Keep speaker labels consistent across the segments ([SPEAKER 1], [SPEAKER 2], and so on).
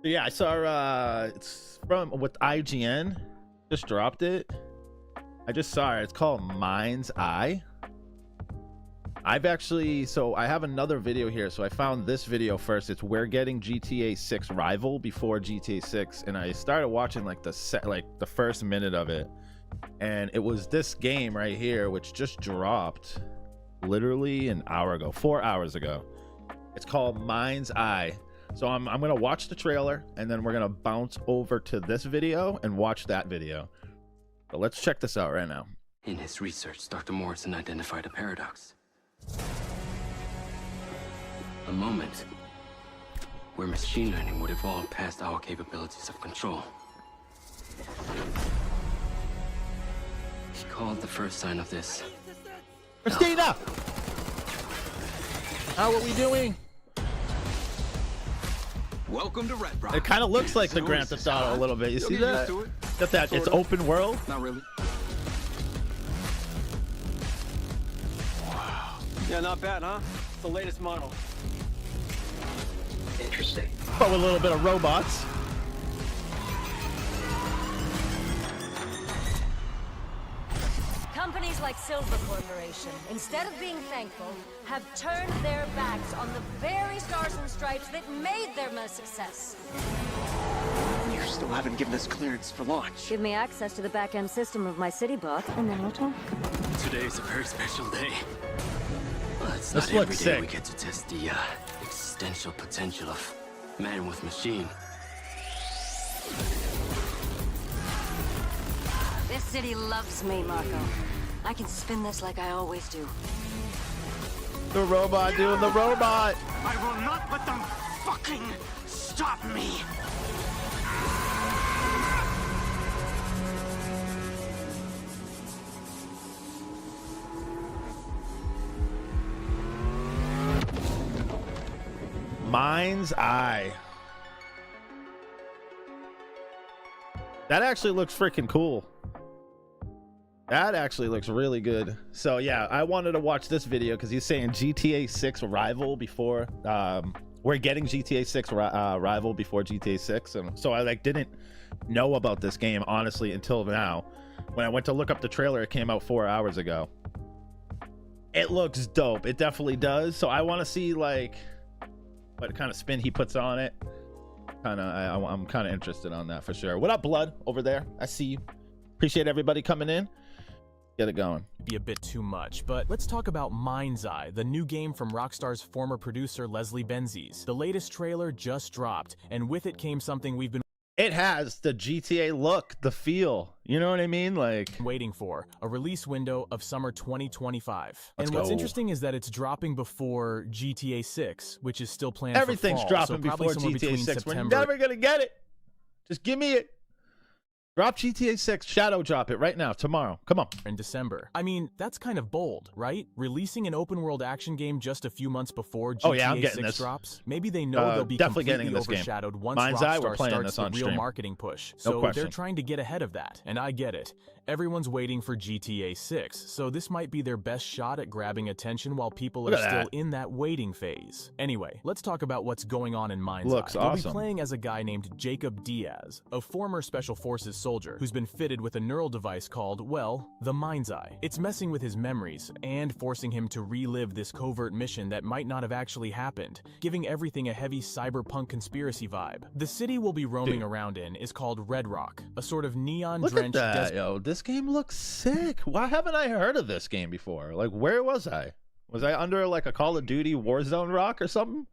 [SPEAKER 1] Yeah, I saw it's from with IGN. Just dropped it. I just saw it. It's called Mind's Eye. I've actually, so I have another video here. So I found this video first. It's We're Getting GTA 6 Rival before GTA 6, and I started watching like the first minute of it, and it was this game right here, which just dropped literally an hour ago, 4 hours ago. It's called Mind's Eye. So I'm gonna watch the trailer, and then we're gonna bounce over to this video and watch that video. But let's check this out right now.
[SPEAKER 2] In his research, Dr. Morrison identified a paradox. A moment where machine learning would evolve past our capabilities of control. He called the first sign of this.
[SPEAKER 1] Christina! How are we doing?
[SPEAKER 2] Welcome to Red Rock.
[SPEAKER 1] It kind of looks like the Grand Theft Auto a little bit. You see that? Got that? It's open world.
[SPEAKER 2] Not really.
[SPEAKER 3] Wow. Yeah, not bad, huh? It's the latest model.
[SPEAKER 2] Interesting.
[SPEAKER 1] But with a little bit of robots.
[SPEAKER 4] Companies like Silver Corporation, instead of being thankful, have turned their backs on the very stars and stripes that made them a success.
[SPEAKER 3] You still haven't given us clearance for launch.
[SPEAKER 4] Give me access to the back-end system of my city book, and then we'll talk.
[SPEAKER 2] Today is a very special day. Well, it's
[SPEAKER 1] This
[SPEAKER 2] not
[SPEAKER 1] looks
[SPEAKER 2] every day
[SPEAKER 1] sick.
[SPEAKER 2] we get to test the existential potential of man with machine.
[SPEAKER 4] This city loves me, Marco. I can spin this like I always do.
[SPEAKER 1] The robot doing the robot.
[SPEAKER 3] I will not let them fucking stop me.
[SPEAKER 1] Mind's Eye. That actually looks freaking cool. That actually looks really good. So yeah, I wanted to watch this video because he's saying GTA 6 Rival before we're getting GTA 6 Rival before GTA 6, and so I like didn't know about this game honestly until now. When I went to look up the trailer, it came out 4 hours ago. It looks dope. It definitely does. So I want to see like what kind of spin he puts on it. I'm kind of interested on that for sure. What up, Blood, over there? I see you. Appreciate everybody coming in. Get it going.
[SPEAKER 5] Be a bit too much, but let's talk about Mind's Eye, the new game from Rockstar's former producer Leslie Benzies. The latest trailer just dropped, and with it came something we've been
[SPEAKER 1] It has the GTA look, the feel. You know what I mean? Like
[SPEAKER 5] waiting for, a release window of summer 2025.
[SPEAKER 1] Let's
[SPEAKER 5] And what's
[SPEAKER 1] go.
[SPEAKER 5] interesting is that it's dropping before GTA 6, which is still planned
[SPEAKER 1] everything's
[SPEAKER 5] for fall,
[SPEAKER 1] dropping
[SPEAKER 5] so probably
[SPEAKER 1] before
[SPEAKER 5] somewhere
[SPEAKER 1] GTA
[SPEAKER 5] between
[SPEAKER 1] 6.
[SPEAKER 5] September
[SPEAKER 1] We're never gonna get it. Just give me it. Drop GTA 6, shadow drop it right now, tomorrow. Come on.
[SPEAKER 5] in December. I mean, that's kind of bold, right? Releasing an open-world action game just a few months before GTA
[SPEAKER 1] Oh, yeah, I'm getting
[SPEAKER 5] 6
[SPEAKER 1] this.
[SPEAKER 5] drops. Maybe they know they'll be
[SPEAKER 1] definitely
[SPEAKER 5] completely
[SPEAKER 1] getting this game.
[SPEAKER 5] overshadowed once
[SPEAKER 1] Mind's Eye, we're
[SPEAKER 5] Rockstar
[SPEAKER 1] playing
[SPEAKER 5] starts
[SPEAKER 1] this
[SPEAKER 5] the
[SPEAKER 1] on
[SPEAKER 5] real
[SPEAKER 1] stream.
[SPEAKER 5] marketing push.
[SPEAKER 1] No
[SPEAKER 5] So
[SPEAKER 1] question.
[SPEAKER 5] they're trying to get ahead of that, and I get it. Everyone's waiting for GTA 6, so this might be their best shot at grabbing attention while people
[SPEAKER 1] Look
[SPEAKER 5] are
[SPEAKER 1] at
[SPEAKER 5] still
[SPEAKER 1] that.
[SPEAKER 5] in that waiting phase. Anyway, let's talk about what's going on in Mind's
[SPEAKER 1] Looks
[SPEAKER 5] Eye. You'll
[SPEAKER 1] awesome.
[SPEAKER 5] be playing as a guy named Jacob Diaz, a former Special Forces soldier who's been fitted with a neural device called, well, the Mind's Eye. It's messing with his memories and forcing him to relive this covert mission that might not have actually happened, giving everything a heavy cyberpunk conspiracy vibe. The city we'll be roaming around in is called Red Rock, a sort of
[SPEAKER 1] Look at
[SPEAKER 5] neon-drenched
[SPEAKER 1] that,
[SPEAKER 5] desert.
[SPEAKER 1] yo. This game looks sick. Why haven't I heard of this game before? Like, where was I? Was I under like a Call of Duty Warzone rock or something?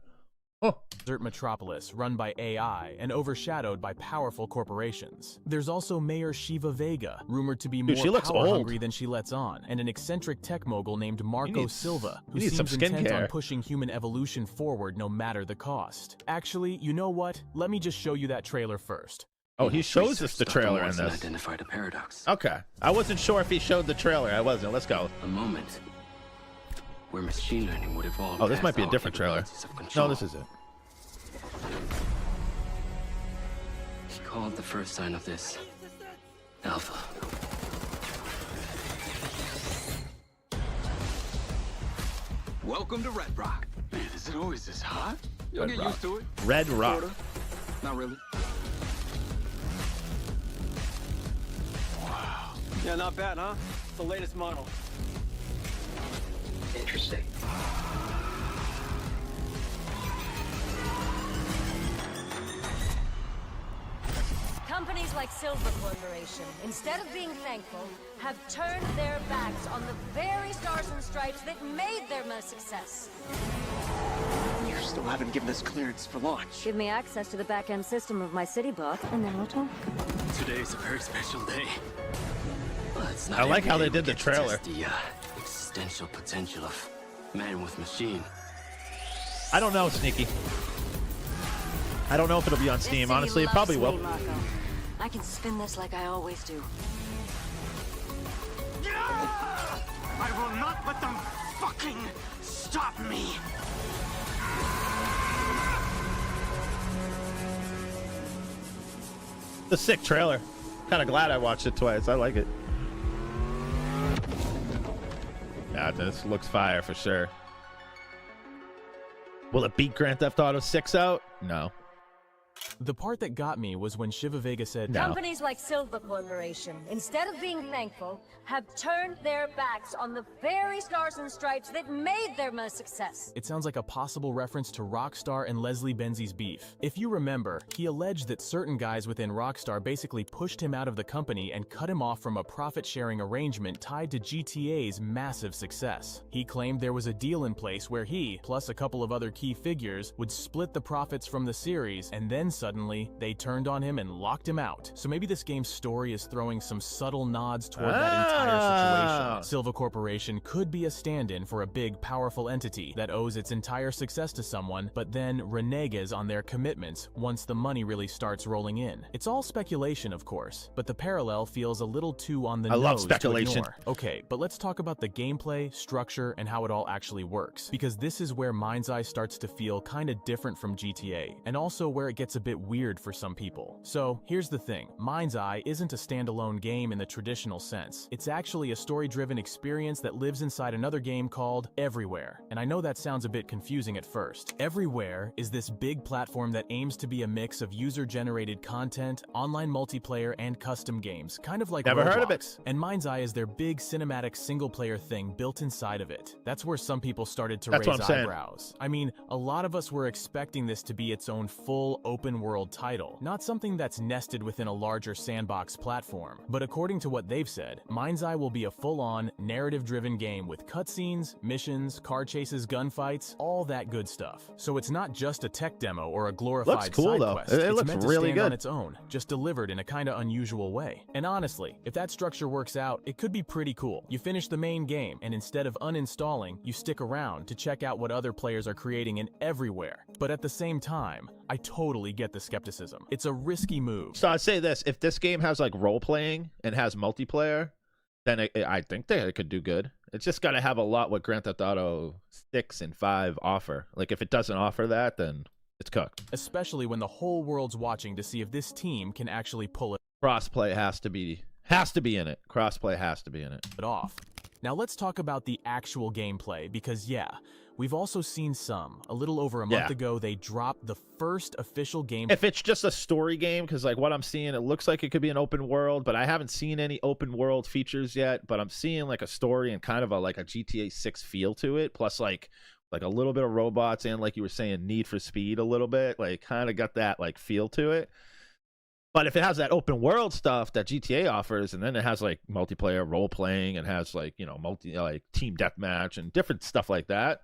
[SPEAKER 1] Oh,
[SPEAKER 5] Desert metropolis run by AI and overshadowed by powerful corporations. There's also Mayor Shiva Vega, rumored to be
[SPEAKER 1] Dude,
[SPEAKER 5] more
[SPEAKER 1] she looks
[SPEAKER 5] power
[SPEAKER 1] old.
[SPEAKER 5] hungry than she lets on, and an eccentric tech mogul named Marco
[SPEAKER 1] needs-
[SPEAKER 5] Silva, who
[SPEAKER 1] he needs some
[SPEAKER 5] seems intent on
[SPEAKER 1] skincare.
[SPEAKER 5] pushing human evolution forward no matter the cost. Actually, you know what? Let me just show you that trailer first.
[SPEAKER 1] oh,
[SPEAKER 2] In
[SPEAKER 1] he
[SPEAKER 2] his
[SPEAKER 1] shows us
[SPEAKER 2] research,
[SPEAKER 1] the
[SPEAKER 2] Dr.
[SPEAKER 1] trailer in
[SPEAKER 2] Morrison
[SPEAKER 1] this.
[SPEAKER 2] identified a paradox.
[SPEAKER 1] Okay, I wasn't sure if he showed the trailer. I wasn't. Let's go.
[SPEAKER 2] A moment where machine learning would evolve.
[SPEAKER 1] Oh, this might
[SPEAKER 2] past
[SPEAKER 1] be a
[SPEAKER 2] our
[SPEAKER 1] different trailer.
[SPEAKER 2] capabilities of control.
[SPEAKER 1] No, this is it.
[SPEAKER 2] He called the first sign of this Alpha. Welcome to Red Rock.
[SPEAKER 3] Man, is it always this hot? You'll
[SPEAKER 1] Red
[SPEAKER 3] get
[SPEAKER 1] Rock.
[SPEAKER 3] used to it.
[SPEAKER 1] Red Rock.
[SPEAKER 3] Sorta.
[SPEAKER 2] Not really.
[SPEAKER 3] Yeah, not bad, huh? It's the latest model.
[SPEAKER 2] Interesting.
[SPEAKER 4] Companies like Silver Corporation, instead of being thankful, have turned their backs on the very stars and stripes that made them a success.
[SPEAKER 3] You still haven't given us clearance for launch.
[SPEAKER 4] Give me access to the back-end system of my city book, and then we'll talk.
[SPEAKER 2] Today's a very special day. Well, it's not
[SPEAKER 1] I like
[SPEAKER 2] every
[SPEAKER 1] how
[SPEAKER 2] day
[SPEAKER 1] they
[SPEAKER 2] we
[SPEAKER 1] did the
[SPEAKER 2] get to
[SPEAKER 1] trailer.
[SPEAKER 2] test the existential potential of man with machine.
[SPEAKER 1] I don't know, Sneaky. I don't know if it'll be on Steam. Honestly, it probably will.
[SPEAKER 4] I can spin this like I always do.
[SPEAKER 3] I will not let them fucking stop me.
[SPEAKER 1] It's a sick trailer. Kind of glad I watched it twice. I like it. Yeah, this looks fire for sure. Will it beat Grand Theft Auto 6 out? No.
[SPEAKER 5] The part that got me was when Shiva Vega said,
[SPEAKER 1] No.
[SPEAKER 4] Companies like Silver Corporation, instead of being thankful, have turned their backs on the very stars and stripes that made them a success.
[SPEAKER 5] It sounds like a possible reference to Rockstar and Leslie Benzie's beef. If you remember, he alleged that certain guys within Rockstar basically pushed him out of the company and cut him off from a profit-sharing arrangement tied to GTA's massive success. He claimed there was a deal in place where he, plus a couple of other key figures, would split the profits from the series, and then suddenly, they turned on him and locked him out. So maybe this game's story is throwing some subtle nods toward that entire situation. Silva Corporation could be a stand-in for a big, powerful entity that owes its entire success to someone, but then reneges on their commitments once the money really starts rolling in. It's all speculation, of course, but the parallel feels a little too on the nose.
[SPEAKER 1] I love speculation.
[SPEAKER 5] To ignore. Okay, but let's talk about the gameplay, structure, and how it all actually works, because this is where Mind's Eye starts to feel kinda different from GTA, and also where it gets a bit weird for some people. So here's the thing, Mind's Eye isn't a standalone game in the traditional sense. It's actually a story-driven experience that lives inside another game called Everywhere. And I know that sounds a bit confusing at first. Everywhere is this big platform that aims to be a mix of user-generated content, online multiplayer, and custom games, kind of like
[SPEAKER 1] Never
[SPEAKER 5] Roblox.
[SPEAKER 1] heard of it.
[SPEAKER 5] And Mind's Eye is their big cinematic single-player thing built inside of it. That's where some people started to
[SPEAKER 1] That's what
[SPEAKER 5] raise
[SPEAKER 1] I'm saying.
[SPEAKER 5] eyebrows. I mean, a lot of us were expecting this to be its own full open-world title, not something that's nested within a larger sandbox platform. But according to what they've said, Mind's Eye will be a full-on, narrative-driven game with cutscenes, missions, car chases, gunfights, all that good stuff. So it's not just a tech demo or a glorified
[SPEAKER 1] Looks cool,
[SPEAKER 5] side
[SPEAKER 1] though.
[SPEAKER 5] quest.
[SPEAKER 1] It
[SPEAKER 5] It's
[SPEAKER 1] looks
[SPEAKER 5] meant to
[SPEAKER 1] really
[SPEAKER 5] stand on
[SPEAKER 1] good.
[SPEAKER 5] its own, just delivered in a kinda unusual way. And honestly, if that structure works out, it could be pretty cool. You finish the main game, and instead of uninstalling, you stick around to check out what other players are creating in Everywhere. But at the same time, I totally get the skepticism. It's a risky move.
[SPEAKER 1] So I'd say this, if this game has like role playing and has multiplayer, then I think that it could do good. It's just got to have a lot what Grand Theft Auto 6 and 5 offer. Like if it doesn't offer that, then it's cooked.
[SPEAKER 5] Especially when the whole world's watching to see if this team can actually pull
[SPEAKER 1] Crossplay has to be in it. Crossplay has to be in it.
[SPEAKER 5] it off. Now let's talk about the actual gameplay, because yeah, we've also seen some. A little over a month ago, they dropped the first official game.
[SPEAKER 1] If it's just a story game, because like what I'm seeing, it looks like it could be an open world, but I haven't seen any open world features yet. But I'm seeing like a story and kind of like a GTA 6 feel to it, plus like a little bit of robots and like you were saying, Need for Speed a little bit, like kind of got that like feel to it. But if it has that open world stuff that GTA offers, and then it has like multiplayer role playing and has like, you know, team deathmatch and different stuff like that,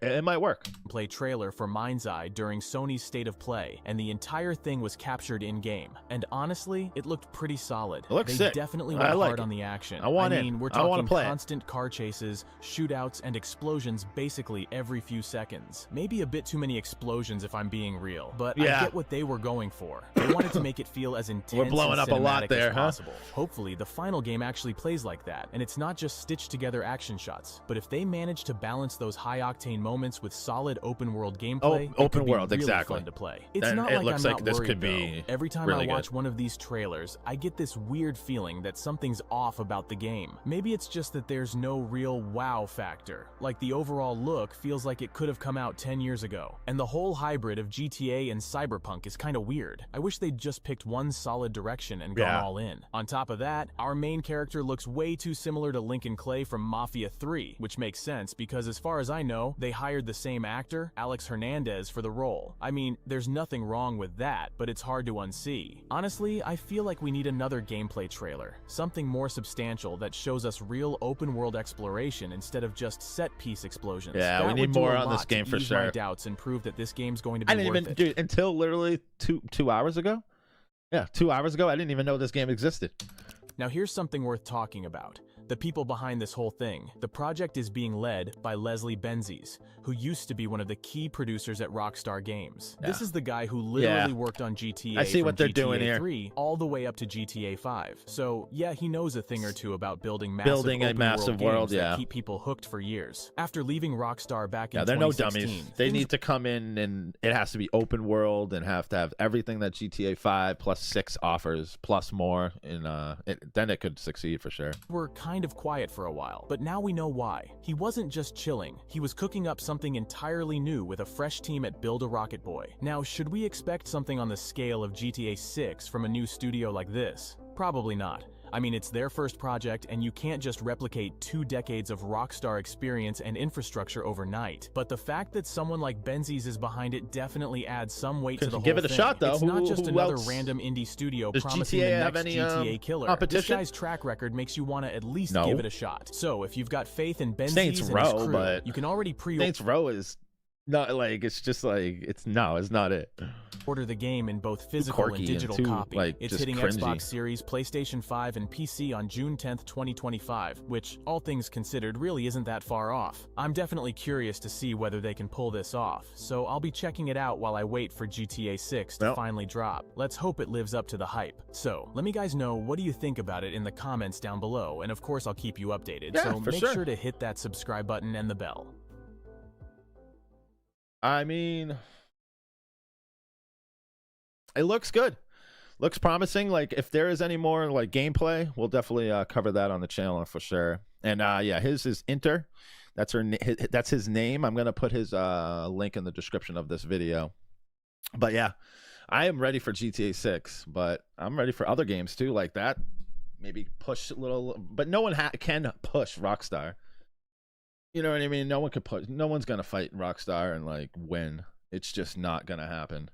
[SPEAKER 1] it might work.
[SPEAKER 5] Play trailer for Mind's Eye during Sony's State of Play, and the entire thing was captured in-game. And honestly, it looked pretty solid.
[SPEAKER 1] It looks
[SPEAKER 5] They
[SPEAKER 1] sick.
[SPEAKER 5] definitely
[SPEAKER 1] I
[SPEAKER 5] went
[SPEAKER 1] like
[SPEAKER 5] hard
[SPEAKER 1] it.
[SPEAKER 5] on the action.
[SPEAKER 1] I want
[SPEAKER 5] I
[SPEAKER 1] in.
[SPEAKER 5] mean, we're
[SPEAKER 1] I wanna
[SPEAKER 5] talking
[SPEAKER 1] play it.
[SPEAKER 5] constant car chases, shootouts, and explosions basically every few seconds. Maybe a bit too many explosions if I'm being real, but I
[SPEAKER 1] Yeah.
[SPEAKER 5] get what they were going for. They wanted to make it feel as intense
[SPEAKER 1] We're blowing
[SPEAKER 5] and
[SPEAKER 1] up a lot
[SPEAKER 5] cinematic
[SPEAKER 1] there,
[SPEAKER 5] as
[SPEAKER 1] huh?
[SPEAKER 5] possible. Hopefully, the final game actually plays like that, and it's not just stitched together action shots. But if they manage to balance those high-octane moments with solid open world gameplay, it
[SPEAKER 1] open
[SPEAKER 5] could be
[SPEAKER 1] world,
[SPEAKER 5] really
[SPEAKER 1] exactly.
[SPEAKER 5] fun to play. It's
[SPEAKER 1] Then
[SPEAKER 5] not
[SPEAKER 1] it
[SPEAKER 5] like
[SPEAKER 1] looks
[SPEAKER 5] I'm
[SPEAKER 1] like
[SPEAKER 5] not
[SPEAKER 1] this
[SPEAKER 5] worried,
[SPEAKER 1] could
[SPEAKER 5] though.
[SPEAKER 1] be
[SPEAKER 5] Every time
[SPEAKER 1] really
[SPEAKER 5] I watch
[SPEAKER 1] good.
[SPEAKER 5] one of these trailers, I get this weird feeling that something's off about the game. Maybe it's just that there's no real wow factor. Like the overall look feels like it could have come out 10 years ago. And the whole hybrid of GTA and Cyberpunk is kind of weird. I wish they'd just picked one solid direction and gone all in. On top of that, our main character looks way too similar to Lincoln Clay from Mafia 3, which makes sense because as far as I know, they hired the same actor, Alex Hernandez, for the role. I mean, there's nothing wrong with that, but it's hard to unsee. Honestly, I feel like we need another gameplay trailer, something more substantial that shows us real open-world exploration instead of just set-piece explosions.
[SPEAKER 1] Yeah,
[SPEAKER 5] that
[SPEAKER 1] we
[SPEAKER 5] would
[SPEAKER 1] need
[SPEAKER 5] do
[SPEAKER 1] more
[SPEAKER 5] a
[SPEAKER 1] on this
[SPEAKER 5] lot
[SPEAKER 1] game
[SPEAKER 5] to
[SPEAKER 1] for
[SPEAKER 5] ease
[SPEAKER 1] sure.
[SPEAKER 5] my doubts and prove that this game's going to be
[SPEAKER 1] I didn't
[SPEAKER 5] worth
[SPEAKER 1] even,
[SPEAKER 5] it.
[SPEAKER 1] dude, until literally two hours ago. Yeah, 2 hours ago, I didn't even know this game existed.
[SPEAKER 5] Now here's something worth talking about. The people behind this whole thing. The project is being led by Leslie Benzies, who used to be one of the key producers at Rockstar Games.
[SPEAKER 1] Yeah.
[SPEAKER 5] This is the guy who literally worked on GTA
[SPEAKER 1] I see
[SPEAKER 5] from
[SPEAKER 1] what they're
[SPEAKER 5] GTA
[SPEAKER 1] doing here.
[SPEAKER 5] 3 all the way up to GTA 5. So yeah, he knows a thing or two about building massive
[SPEAKER 1] a massive world,
[SPEAKER 5] games that
[SPEAKER 1] yeah.
[SPEAKER 5] keep people hooked for years. After leaving Rockstar back in
[SPEAKER 1] Yeah, they're no
[SPEAKER 5] 2016,
[SPEAKER 1] dummies. They need to come in and it has to be open world and have to have everything that GTA 5 plus 6 offers plus more. And then it could succeed for sure.
[SPEAKER 5] were kind of quiet for a while, but now we know why. He wasn't just chilling, he was cooking up something entirely new with a fresh team at Build a Rocket Boy. Now, should we expect something on the scale of GTA 6 from a new studio like this? Probably not. I mean, it's their first project, and you can't just replicate 2 decades of Rockstar experience and infrastructure overnight. But the fact that someone like Benzies is behind it definitely adds some weight to the whole
[SPEAKER 1] Give it a
[SPEAKER 5] thing.
[SPEAKER 1] shot, though.
[SPEAKER 5] It's not
[SPEAKER 1] Who-
[SPEAKER 5] just
[SPEAKER 1] who
[SPEAKER 5] another
[SPEAKER 1] else?
[SPEAKER 5] random indie studio
[SPEAKER 1] Does
[SPEAKER 5] promising
[SPEAKER 1] GTA
[SPEAKER 5] the
[SPEAKER 1] have
[SPEAKER 5] next
[SPEAKER 1] any,
[SPEAKER 5] GTA killer. This
[SPEAKER 1] competition?
[SPEAKER 5] guy's track record makes you want to at least
[SPEAKER 1] No.
[SPEAKER 5] give it a shot. So, if you've got faith in Benzies
[SPEAKER 1] Saints
[SPEAKER 5] and
[SPEAKER 1] Row,
[SPEAKER 5] his crew,
[SPEAKER 1] but
[SPEAKER 5] you can already pre-order
[SPEAKER 1] Saints Row is not like it's just like it's not it.
[SPEAKER 5] the game in both physical
[SPEAKER 1] quirky
[SPEAKER 5] and
[SPEAKER 1] and
[SPEAKER 5] digital
[SPEAKER 1] too,
[SPEAKER 5] copy.
[SPEAKER 1] like,
[SPEAKER 5] It's
[SPEAKER 1] just
[SPEAKER 5] hitting
[SPEAKER 1] cringy.
[SPEAKER 5] Xbox Series, PlayStation 5, and PC on June 10th, 2025, which, all things considered, really isn't that far off. I'm definitely curious to see whether they can pull this off, so I'll be checking it out while I wait for GTA 6 to
[SPEAKER 1] Well.
[SPEAKER 5] finally drop. Let's hope it lives up to the hype. So, let me guys know, what do you think about it in the comments down below, and of course I'll keep you updated,
[SPEAKER 1] Yeah,
[SPEAKER 5] so
[SPEAKER 1] for
[SPEAKER 5] make
[SPEAKER 1] sure.
[SPEAKER 5] sure to hit that subscribe button and the bell.
[SPEAKER 1] I mean, it looks good. Looks promising. Like if there is any more like gameplay, we'll definitely cover that on the channel for sure. And yeah, his is Inter. That's that's his name. I'm gonna put his link in the description of this video. But yeah, I am ready for GTA 6, but I'm ready for other games too, like that. Maybe push a little, but no one can push Rockstar. You know what I mean? No one could push. No one's gonna fight Rockstar and like win. It's just not gonna happen.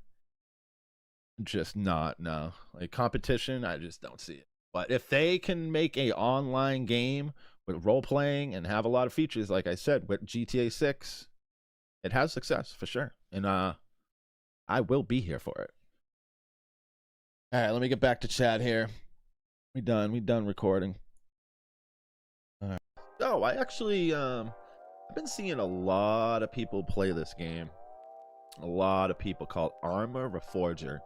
[SPEAKER 1] Just not, no. Like competition, I just don't see it. But if they can make a online game with role playing and have a lot of features, like I said, with GTA 6, it has success for sure. And I will be here for it. All right, let me get back to chat here. We done recording. All right. So I actually I've been seeing a lot of people play this game. A lot of people called Armor Reforger.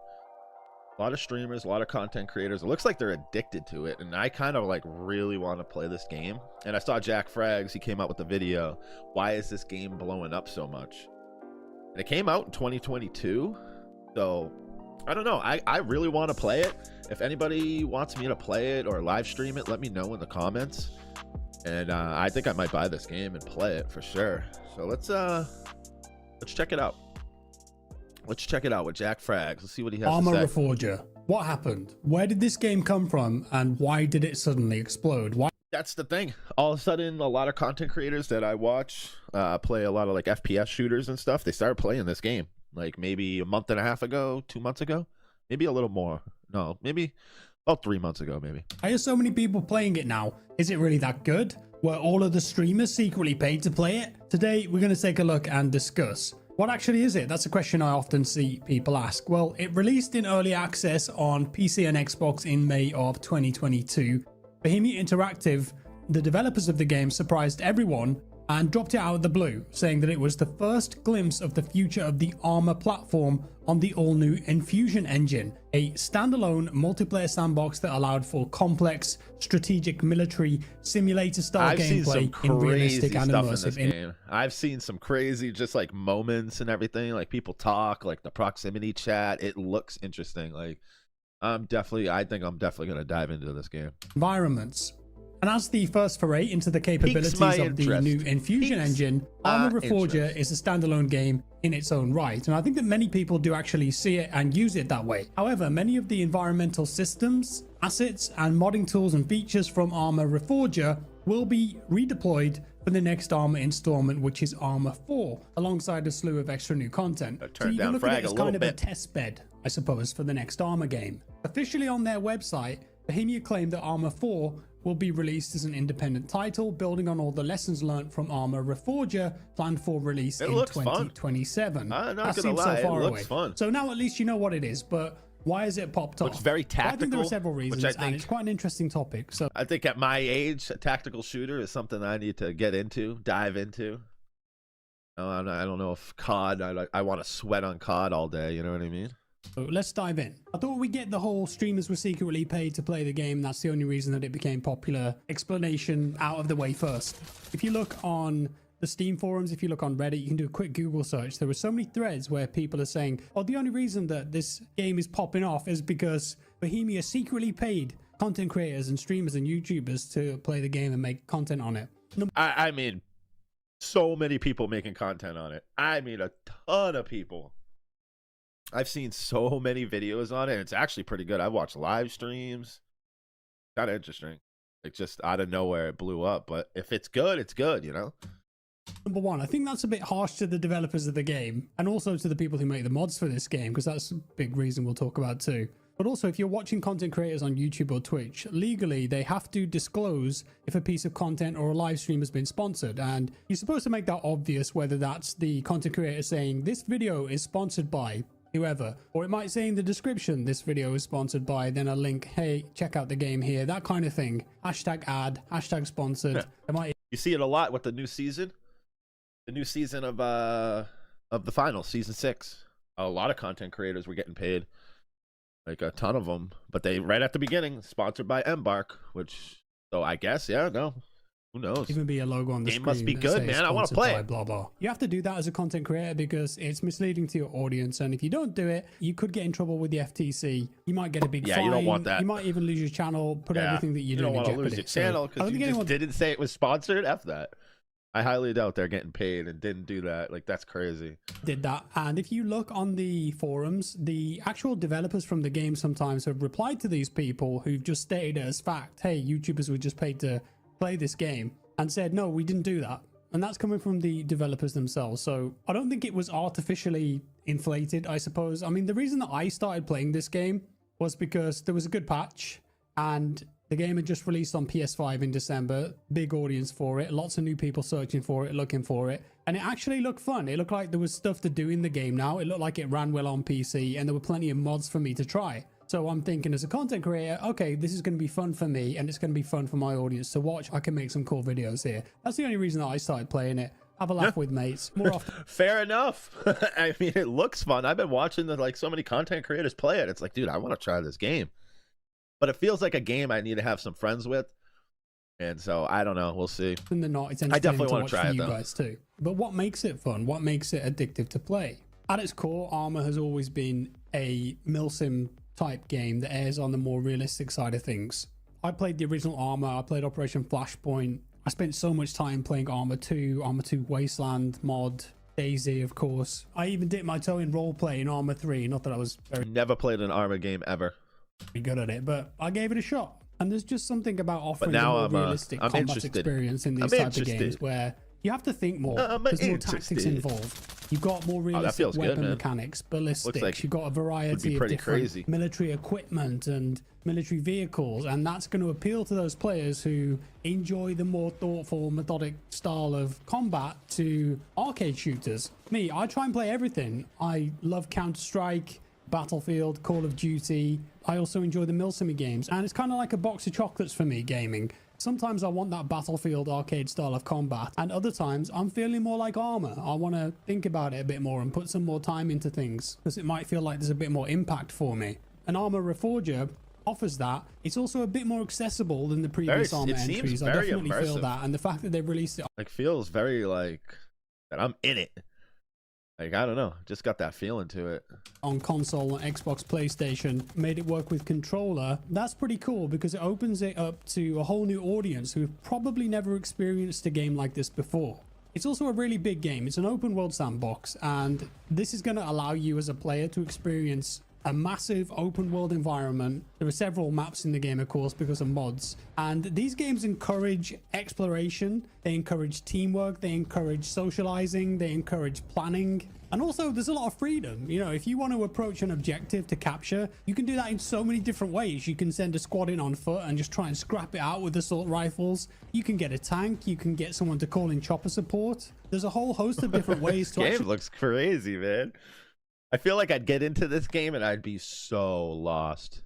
[SPEAKER 1] A lot of streamers, a lot of content creators. It looks like they're addicted to it, and I kind of like really want to play this game. And I saw Jack Frags, he came out with the video, why is this game blowing up so much? And it came out in 2022, so I don't know. I really want to play it. If anybody wants me to play it or live stream it, let me know in the comments. And I think I might buy this game and play it for sure. So let's check it out. Let's check it out with Jack Frags. Let's see what he has
[SPEAKER 6] Armor
[SPEAKER 1] to say.
[SPEAKER 6] Reforger. What happened? Where did this game come from, and why did it suddenly explode? Why?
[SPEAKER 1] That's the thing. All of a sudden, a lot of content creators that I watch play a lot of like FPS shooters and stuff. They started playing this game like maybe a month and a half ago, 2 months ago, maybe a little more. No, maybe about 3 months ago, maybe.
[SPEAKER 6] Why are so many people playing it now? Is it really that good? Were all of the streamers secretly paid to play it? Today, we're going to take a look and discuss. What actually is it? That's a question I often see people ask. Well, it released in early access on PC and Xbox in May of 2022. Bohemia Interactive, the developers of the game, surprised everyone and dropped it out of the blue, saying that it was the first glimpse of the future of the Arma platform on the all-new Infusion engine, a standalone multiplayer sandbox that allowed for complex, strategic military simulator-style gameplay in realistic and immersive.
[SPEAKER 1] Game. I've seen some crazy, just like moments and everything, like people talk, like the proximity chat. It looks interesting. Like I think I'm definitely gonna dive into this game.
[SPEAKER 6] Environments. And as the first foray into the capabilities of the new Infusion engine, Arma Reforger is a standalone game in its own right, and I think that many people do actually see it and use it that way. However, many of the environmental systems, assets, and modding tools and features from Arma Reforger will be redeployed for the next Arma installment, which is Arma 4, alongside a slew of extra new content. So you can look at it as kind of a test bed, I suppose, for the next Arma game. Officially on their website, Bohemia claimed that Arma 4 will be released as an independent title, building on all the lessons learned from Arma Reforger, planned for release in 2027.
[SPEAKER 1] I'm not gonna lie, it looks fun.
[SPEAKER 6] So now at least you know what it is, but why has it popped off?
[SPEAKER 1] It's very tactical.
[SPEAKER 6] Well, I think there are several reasons, and it's quite an interesting topic. So
[SPEAKER 1] I think at my age, a tactical shooter is something I need to get into, dive into. I don't know if COD, I want to sweat on COD all day, you know what I mean?
[SPEAKER 6] So let's dive in. I thought we get the whole streamers were secretly paid to play the game. That's the only reason that it became popular explanation out of the way first. If you look on the Steam forums, if you look on Reddit, you can do a quick Google search. There were so many threads where people are saying, oh, the only reason that this game is popping off is because Bohemia secretly paid content creators and streamers and YouTubers to play the game and make content on it.
[SPEAKER 1] I mean, so many people making content on it. I mean, a ton of people. I've seen so many videos on it. It's actually pretty good. I've watched live streams. Kind of interesting. Like just out of nowhere, it blew up. But if it's good, it's good, you know?
[SPEAKER 6] Number one, I think that's a bit harsh to the developers of the game and also to the people who make the mods for this game, because that's a big reason we'll talk about too. But also, if you're watching content creators on YouTube or Twitch, legally, they have to disclose if a piece of content or a live stream has been sponsored. And you're supposed to make that obvious, whether that's the content creator saying, this video is sponsored by whoever, or it might say in the description, this video is sponsored by, then a link, hey, check out the game here, that kind of thing. Hashtag ad, hashtag sponsored.
[SPEAKER 1] Yeah.
[SPEAKER 6] It might...
[SPEAKER 1] You see it a lot with the new season. The new season of the final, season 6. A lot of content creators were getting paid. Like a ton of them. But they, right at the beginning, sponsored by Embark, which, so I guess, yeah, no. Who knows?
[SPEAKER 6] Even be a logo on the screen.
[SPEAKER 1] Game must be good, man. I want to play it.
[SPEAKER 6] Blah, blah. You have to do that as a content creator because it's misleading to your audience. And if you don't do it, you could get in trouble with the FTC. You might get a big fine.
[SPEAKER 1] You don't want that.
[SPEAKER 6] You might even lose your channel, put everything that you're doing in jeopardy.
[SPEAKER 1] You don't want to lose your channel because you just didn't say it was sponsored. F that. I highly doubt they're getting paid and didn't do that. Like, that's crazy.
[SPEAKER 6] Did that. And if you look on the forums, the actual developers from the game sometimes have replied to these people who've just stated it as fact, hey, YouTubers were just paid to play this game, and said, no, we didn't do that. And that's coming from the developers themselves. So I don't think it was artificially inflated, I suppose. I mean, the reason that I started playing this game was because there was a good patch and the game had just released on PS5 in December. Big audience for it. Lots of new people searching for it, looking for it. And it actually looked fun. It looked like there was stuff to do in the game now. It looked like it ran well on PC and there were plenty of mods for me to try. So I'm thinking as a content creator, okay, this is going to be fun for me and it's going to be fun for my audience to watch. I can make some cool videos here. That's the only reason that I started playing it. Have a laugh with mates more often.
[SPEAKER 1] Fair enough. I mean, it looks fun. I've been watching like so many content creators play it. It's like, dude, I want to try this game. But it feels like a game I need to have some friends with. And so I don't know. We'll see.
[SPEAKER 6] And they're not. It's
[SPEAKER 1] I definitely want to try it,
[SPEAKER 6] though. You guys too. But what makes it fun? What makes it addictive to play? At its core, Arma has always been a milsim type game that airs on the more realistic side of things. I played the original Arma. I played Operation Flashpoint. I spent so much time playing Arma 2, Arma 2 Wasteland mod, Daisy, of course. I even dipped my toe in roleplay in Arma 3. Not that I was
[SPEAKER 1] never played an Arma game ever.
[SPEAKER 6] Good at it, but I gave it a shot. And there's just something about offering a more realistic combat experience in these types of games where you have to think more. There's more tactics involved. You've got more realistic weapon mechanics, ballistics.
[SPEAKER 1] Like
[SPEAKER 6] you've got a variety of different military equipment and military vehicles, and that's going to appeal to those players who enjoy the more thoughtful, methodic style of combat to arcade shooters. Me, I try and play everything. I love Counter-Strike, Battlefield, Call of Duty. I also enjoy the milsim games, and it's kind of like a box of chocolates for me, gaming. Sometimes I want that Battlefield arcade style of combat, and other times I'm feeling more like Armor. I want to think about it a bit more and put some more time into things because it might feel like there's a bit more impact for me. And Armor Reforger offers that. It's also a bit more accessible than the previous Armor entries. I definitely feel that, and the fact that they've released it
[SPEAKER 1] like feels very like that I'm in it. Like, I don't know, just got that feeling to it.
[SPEAKER 6] On console, Xbox, PlayStation, made it work with controller. That's pretty cool because it opens it up to a whole new audience who've probably never experienced a game like this before. It's also a really big game. It's an open world sandbox, and this is going to allow you as a player to experience a massive open world environment. There are several maps in the game, of course, because of mods, and these games encourage exploration, they encourage teamwork, they encourage socializing, they encourage planning, and also there's a lot of freedom. You know, if you want to approach an objective to capture, you can do that in so many different ways. You can send a squad in on foot and just try and scrap it out with assault rifles. You can get a tank, you can get someone to call in chopper support. There's a whole host of different ways to
[SPEAKER 1] Game looks crazy, man. I feel like I'd get into this game and I'd be so lost.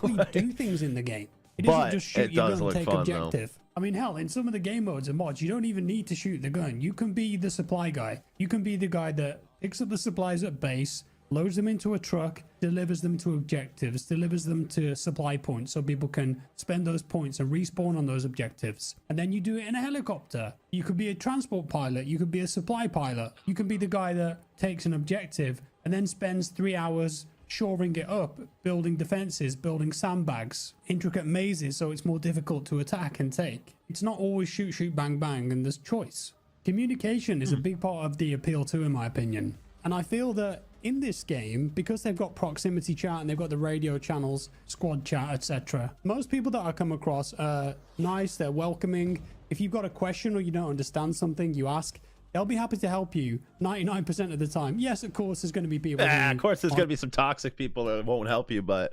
[SPEAKER 6] You do things in the game. It isn't just shoot your gun and take objective. Though. I mean, hell, in some of the game modes and mods, you don't even need to shoot the gun. You can be the supply guy. You can be the guy that picks up the supplies at base, loads them into a truck, delivers them to objectives, delivers them to supply points so people can spend those points and respawn on those objectives. And then you do it in a helicopter. You could be a transport pilot. You could be a supply pilot. You can be the guy that takes an objective and then spends 3 hours shoring it up, building defenses, building sandbags, intricate mazes so it's more difficult to attack and take. It's not always shoot, shoot, bang, bang, and there's choice. Communication is a big part of the appeal too, in my opinion. And I feel that in this game, because they've got proximity chat and they've got the radio channels, squad chat, etc., most people that I come across are nice, they're welcoming. If you've got a question or you don't understand something, you ask. They'll be happy to help you 99% of the time. Yes, of course, there's going to be people.
[SPEAKER 1] Yeah, of course, there's going to be some toxic people that won't help you. But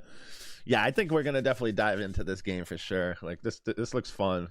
[SPEAKER 1] yeah, I think we're going to definitely dive into this game for sure. Like this looks fun.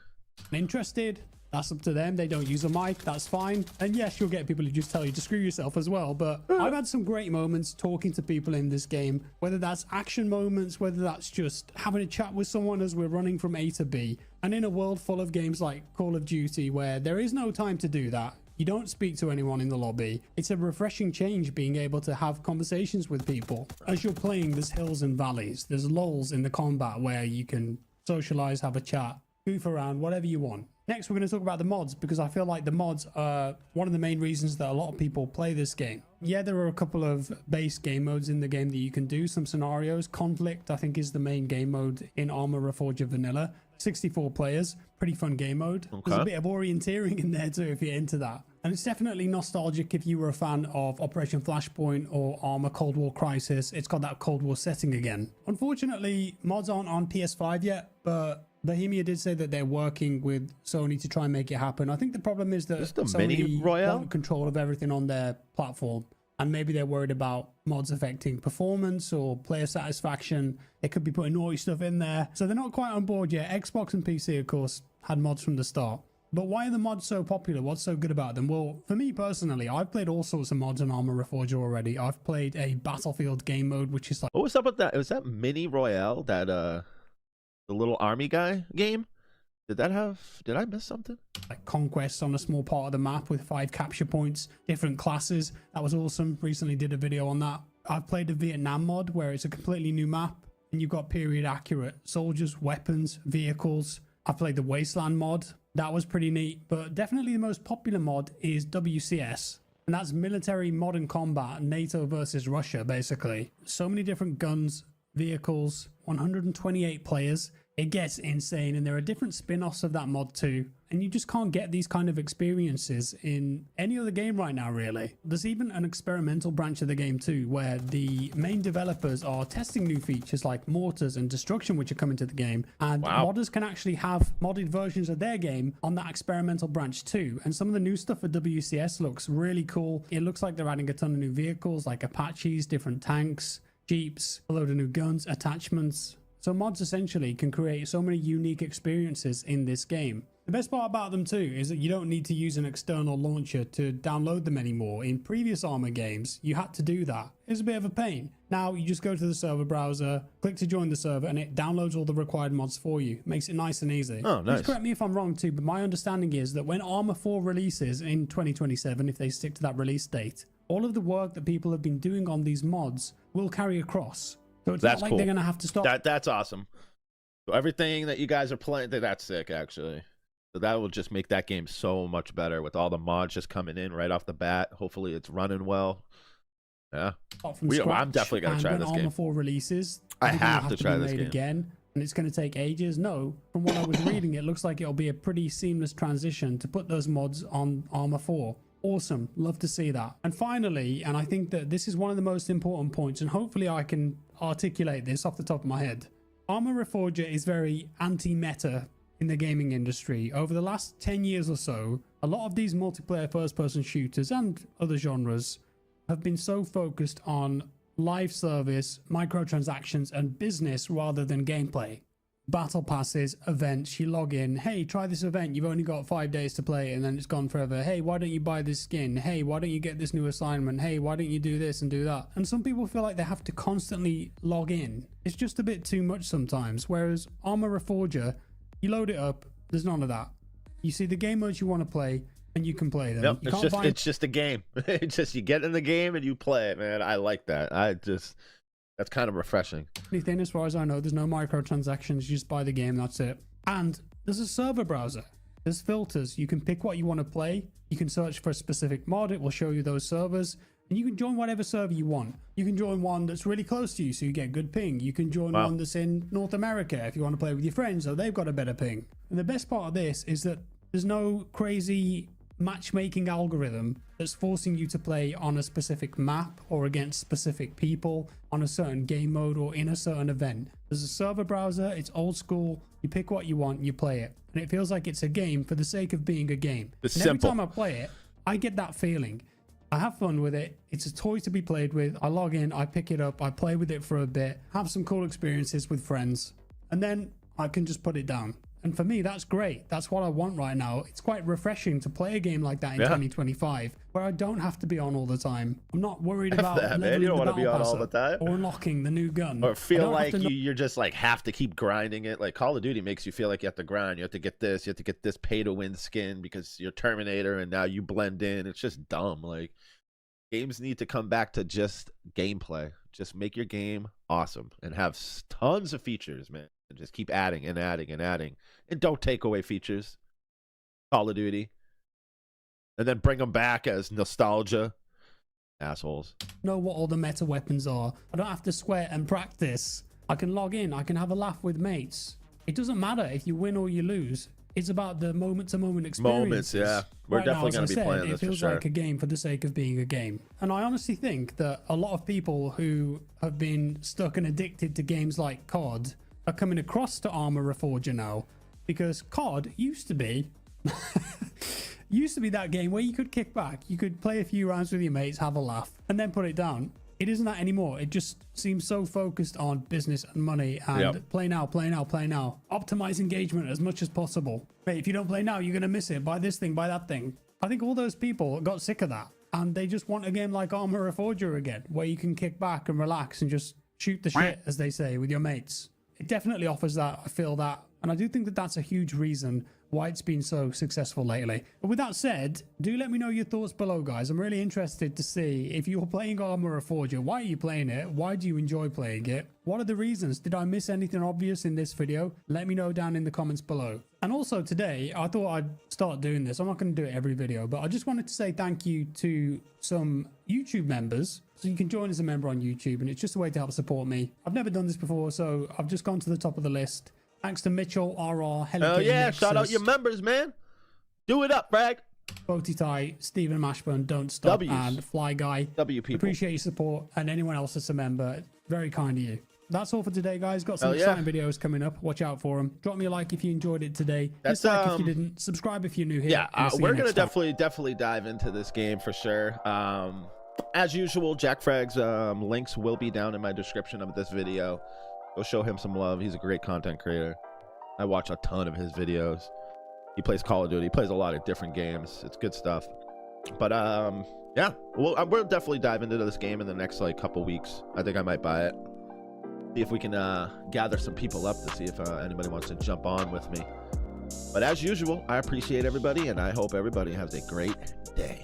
[SPEAKER 6] Interested? That's up to them. They don't use a mic. That's fine. And yes, you'll get people who just tell you to screw yourself as well. But I've had some great moments talking to people in this game, whether that's action moments, whether that's just having a chat with someone as we're running from A to B. And in a world full of games like Call of Duty, where there is no time to do that, you don't speak to anyone in the lobby. It's a refreshing change being able to have conversations with people. As you're playing, there's hills and valleys. There's lulls in the combat where you can socialize, have a chat, goof around, whatever you want. Next, we're going to talk about the mods, because I feel like the mods are one of the main reasons that a lot of people play this game. Yeah, there are a couple of base game modes in the game that you can do, some scenarios. Conflict, I think, is the main game mode in Armor Reforger Vanilla. 64 players, pretty fun game mode. Okay. There's a bit of orienteering in there too if you're into that. And it's definitely nostalgic if you were a fan of Operation Flashpoint or Armor Cold War Crisis. It's got that Cold War setting again. Unfortunately, mods aren't on PS5 yet, but Bohemia did say that they're working with Sony to try and make it happen. I think the problem is that Sony want control of everything on their platform, and maybe they're worried about mods affecting performance or player satisfaction. They could be putting naughty stuff in there, so they're not quite on board yet. Xbox and PC, of course, had mods from the start. But why are the mods so popular? What's so good about them? Well, for me personally, I've played all sorts of mods on Armor Reforger already. I've played a Battlefield game mode, which is like...
[SPEAKER 1] What was up with that? Was that Mini Royale, that the little army guy game? Did I miss something?
[SPEAKER 6] Like conquests on a small part of the map with 5 capture points, different classes. That was awesome. Recently did a video on that. I've played the Vietnam mod where it's a completely new map and you've got period accurate soldiers, weapons, vehicles. I've played the Wasteland mod. That was pretty neat, but definitely the most popular mod is WCS. And that's military modern combat, NATO versus Russia, basically. So many different guns, vehicles, 128 players. It gets insane, and there are different spin-offs of that mod too, and you just can't get these kind of experiences in any other game right now, really. There's even an experimental branch of the game too, where the main developers are testing new features like mortars and destruction, which are coming to the game, and modders can actually have modded versions of their game on that experimental branch too. And some of the new stuff for WCS looks really cool. It looks like they're adding a ton of new vehicles like Apaches, different tanks, jeeps, a load of new guns, attachments. So mods essentially can create so many unique experiences in this game. The best part about them too is that you don't need to use an external launcher to download them anymore. In previous Arma games, you had to do that. It's a bit of a pain. Now you just go to the server browser, click to join the server, and it downloads all the required mods for you. Makes it nice and easy.
[SPEAKER 1] Oh, nice.
[SPEAKER 6] Please correct me if I'm wrong too, but my understanding is that when Arma 4 releases in 2027, if they stick to that release date, all of the work that people have been doing on these mods will carry across. So it's
[SPEAKER 1] That's
[SPEAKER 6] not like
[SPEAKER 1] cool.
[SPEAKER 6] they're going to have to stop.
[SPEAKER 1] That's awesome. So everything that you guys are playing, that's sick, actually. So that will just make that game so much better with all the mods just coming in right off the bat. Hopefully it's running well. Yeah. I'm definitely going to try this game.
[SPEAKER 6] When Arma 4 releases,
[SPEAKER 1] I have to try this game.
[SPEAKER 6] Again, and it's going to take ages. No, from what I was reading, it looks like it'll be a pretty seamless transition to put those mods on Arma 4. Awesome. Love to see that. And finally, and I think that this is one of the most important points, and hopefully I can articulate this off the top of my head. Arma Reforger is very anti-meta in the gaming industry. Over the last 10 years or so, a lot of these multiplayer first-person shooters and other genres have been so focused on live service, microtransactions, and business rather than gameplay. Battle passes, events, you log in, hey, try this event, you've only got 5 days to play it and then it's gone forever. Hey, why don't you buy this skin? Hey, why don't you get this new assignment? Hey, why don't you do this and do that? And some people feel like they have to constantly log in. It's just a bit too much sometimes, whereas Arma Reforger, you load it up, there's none of that. You see the game modes you want to play and you can play them.
[SPEAKER 1] Yep,
[SPEAKER 6] You
[SPEAKER 1] it's just a game. It's just you get in the game and you play it, man. I like that. That's kind of refreshing.
[SPEAKER 6] Anything, as far as I know, there's no microtransactions. You just buy the game, that's it. And there's a server browser. There's filters. You can pick what you want to play. You can search for a specific mod. It will show you those servers. And you can join whatever server you want. You can join one that's really close to you, so you get good ping. You can join one that's in North America if you want to play with your friends, so they've got a better ping. And the best part of this is that there's no crazy matchmaking algorithm that's forcing you to play on a specific map or against specific people on a certain game mode or in a certain event. There's a server browser, it's old school, you pick what you want, you play it, and it feels like it's a game for the sake of being a game.
[SPEAKER 1] It's
[SPEAKER 6] and
[SPEAKER 1] simple.
[SPEAKER 6] every time I play it, I get that feeling. I have fun with it. It's a toy to be played with. I log in, I pick it up, I play with it for a bit, have some cool experiences with friends, and then I can just put it down. And for me, that's great. That's what I want right now. It's quite refreshing to play a game like that in 2025, where I don't have to be on all the time. I'm not worried about
[SPEAKER 1] that, man. You don't want to be on all the time.
[SPEAKER 6] Or unlocking the new gun.
[SPEAKER 1] Or feel like you're just like have to keep grinding it. Like Call of Duty makes you feel like you have to grind. You have to get this. You have to get this pay-to-win skin because you're Terminator and now you blend in. It's just dumb. Like games need to come back to just gameplay. Just make your game awesome and have tons of features, man. And just keep adding and adding and adding. And don't take away features. Call of Duty. And then bring them back as nostalgia. Assholes.
[SPEAKER 6] Know what all the meta weapons are. I don't have to sweat and practice. I can log in. I can have a laugh with mates. It doesn't matter if you win or you lose. It's about the moment-to-moment experience.
[SPEAKER 1] Moments, yeah. We're definitely going to be playing this for sure.
[SPEAKER 6] It feels like a game for the sake of being a game. And I honestly think that a lot of people who have been stuck and addicted to games like COD are coming across to Arma Reforger now, because COD used to be that game where you could kick back, you could play a few rounds with your mates, have a laugh, and then put it down. It isn't that anymore. It just seems so focused on business and money and play now, play now, play now. Optimize engagement as much as possible. Hey, if you don't play now, you're gonna miss it. Buy this thing, buy that thing. I think all those people got sick of that, and they just want a game like Arma Reforger again, where you can kick back and relax and just shoot the shit, as they say, with your mates. It definitely offers that. I feel that. And I do think that that's a huge reason why it's been so successful lately. But with that said, do let me know your thoughts below, guys. I'm really interested to see if you're playing Arma Reforger. Why are you playing it? Why do you enjoy playing it? What are the reasons? Did I miss anything obvious in this video? Let me know down in the comments below. And also today, I thought I'd start doing this. I'm not going to do it every video, but I just wanted to say thank you to some YouTube members. So you can join as a member on YouTube, and it's just a way to help support me. I've never done this before, so I've just gone to the top of the list. Thanks to Mitchell, RR,
[SPEAKER 1] Hell yeah, shout out your members, man. Do it up, Bragg.
[SPEAKER 6] Boaty Stephen Mashburn, Don't Stop, and Fly Guy.
[SPEAKER 1] W people.
[SPEAKER 6] Appreciate your support, and anyone else that's a member. Very kind of you. That's all for today, guys. Got some exciting videos coming up. Watch out for them. Drop me a like if you enjoyed it today. Dislike if you didn't. Subscribe if you're new here.
[SPEAKER 1] Yeah, we're gonna definitely dive into this game for sure. As usual, Jack Fragg's links will be down in my description of this video. Go show him some love. He's a great content creator. I watch a ton of his videos. He plays Call of Duty. He plays a lot of different games. It's good stuff. But yeah, well, we'll definitely dive into this game in the next like couple weeks. I think I might buy it. See if we can gather some people up to see if anybody wants to jump on with me. But as usual, I appreciate everybody, and I hope everybody has a great day.